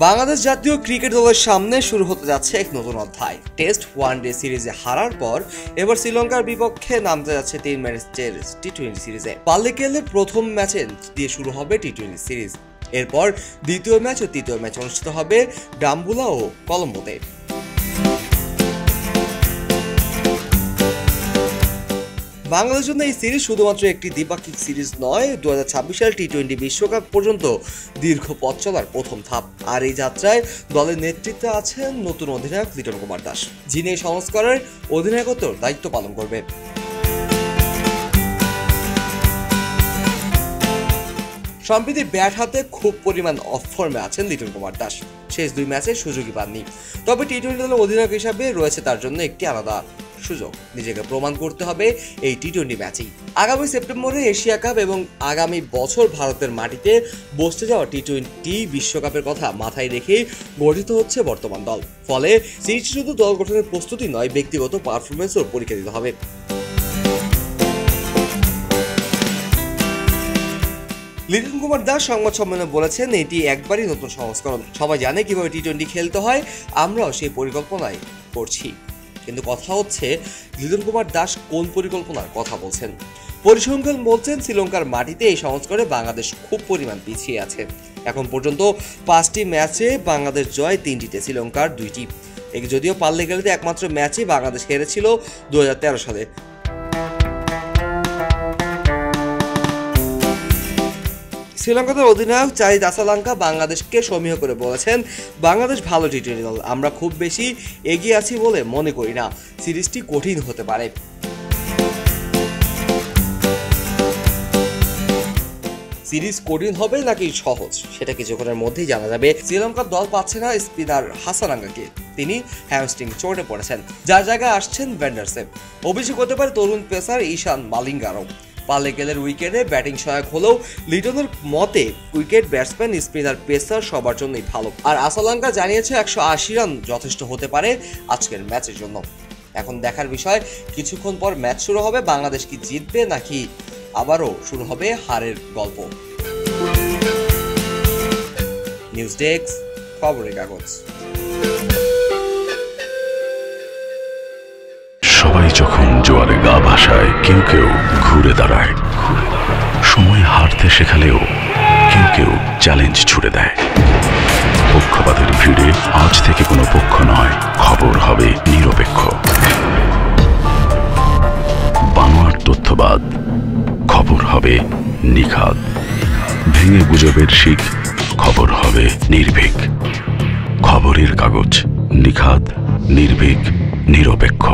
বাংলাদেশ জাতীয় ক্রিকেট দলের সামনে শুরু হতে যাচ্ছে এক নতুন অধ্যায়। টেস্ট ওয়ানডে সিরিজে হারার পর এবার শ্রীলঙ্কার বিপক্ষে নামতে যাচ্ছে 3 ম্যাচের টি-20 সিরিজে। পাল্লিকেলে প্রথম ম্যাচে দিয়ে শুরু হবে টি-20 সিরিজ। এরপর দ্বিতীয় ম্যাচ ও তৃতীয় ম্যাচ অনুষ্ঠিত হবে ডাম্বুলা ও কলম্বোতে। বাংলাদেশের জন্য এই সিরিজ শুধুমাত্র একটি দ্বিপাক্ষিক সিরিজ নয়, 2026 সাল টি-20 বিশ্বকাপ পর্যন্ত দীর্ঘ পথ চলার প্রথম ধাপ। আর এই যাত্রায় দলের নেতৃত্বে আছেন নতুন অধিনায়ক লিটন কুমার দাস, যিনি এই সংস্করণের অধিনায়কত্বের দায়িত্ব পালন করবে। সম্প্রতি ব্যাট হাতে খুব পরিমাণ অফ ফর্মে আছেন লিটন কুমার দাস। শেষ 2 ম্যাচে সুযোগই পাননি, তবে টি-20 দলের অধিনায়ক হিসাবে রয়েছে তার জন্য একটি আলাদা সুযোগ। নিজেকে প্রমাণ করতে হবে এই টি-20 ম্যাচেই। আগামী সেপ্টেম্বরে এশিয়া কাপ এবং আগামী বছর ভারতের মাটিতে বসতে যাওয়া টি-20 বিশ্বকাপের কথা মাথায় রেখেই গঠিত হচ্ছে বর্তমান দল। ফলে সিরিজ শুধু দল গঠনের প্রস্তুতি নয়, ব্যক্তিগত পারফরমেন্সও পরীক্ষা দিতে হবে। লিটন কুমার দাস সংবাদ সম্মেলনে বলেছেন, এটি একবারই নতুন সংস্করণ। সবাই জানে কিভাবে টি-20 খেলতে হয়, আমরাও সেই পরিকল্পনাই করছি। কিন্তু কথা হচ্ছে লিটন কুমার দাস কোন পরিকল্পনার কথা বলছেন। পরিসংখ্যান বলছেন শ্রীলঙ্কার মাটিতে এই সংস্করণে বাংলাদেশ খুব পরিমাণ পিছিয়ে আছে। এখন পর্যন্ত 5টি ম্যাচে বাংলাদেশ জয়, 3টিতে শ্রীলঙ্কার 2টি। যদিও পাল্লিকেলেতে একমাত্র ম্যাচই বাংলাদেশ হেরেছিল 2013 সালে। শ্রীলঙ্কার অধিনায়ক চারিত আসালাঙ্কা বাংলাদেশকে সমীহ করে বলেছেন, বাংলাদেশ ভালো টি-20 দল, আমরা খুব বেশি এগিয়ে আছি বলে মনে করি না। সিরিজটি কঠিন হতে পারে। সিরিজ কঠিন হবে নাকি সহজ, সেটা কিছুক্ষণের মধ্যেই জানা যাবে। শ্রীলঙ্কার দল পাচ্ছে না স্পিনার হাসালাঙ্কাকে, তিনি হ্যামস্ট্রিং চোটে পড়েছেন, যার জায়গায় আসছেন ভেন্ডারসেন। অভিষেক হতে পারে তরুণ পেসার ঈশান মালিঙ্গারও। পাল্লিকেলের উইকেটে ব্যাটিং সহায়ক হলেও লিটনের মতে উইকেট, ব্যাটসম্যান, স্পিনার, পেসার সবার জন্যই ভালো। আর আসালাঙ্কা জানিয়েছে 180 রান যথেষ্ট হতে পারে আজকের ম্যাচের জন্য। এখন দেখার বিষয়, কিছুক্ষণ পর ম্যাচ শুরু হবে। বাংলাদেশ কি জিতবে নাকি আবারও শুরু হবে হারের গল্প? নিউজ ডেস্ক, খবরের কাগজ। সবাই যখন জোয়ারে গা ভাসায়, কেউ কেউ ঘুরে দাঁড়ায়। সময় হারতে শেখালেও কেউ কেউ চ্যালেঞ্জ ছুড়ে দেয়। পক্ষপাতের ভিড়ে আজ থেকে কোনো পক্ষ নয়, খবর হবে নিরপেক্ষ। বানোয়ার তথ্যবাদ, খবর হবে নিখাদ। ভেঙে গুজবের শিখ, খবর হবে নির্ভীক। খবরের কাগজ, নিখাদ, নির্ভীক, নিরপেক্ষ।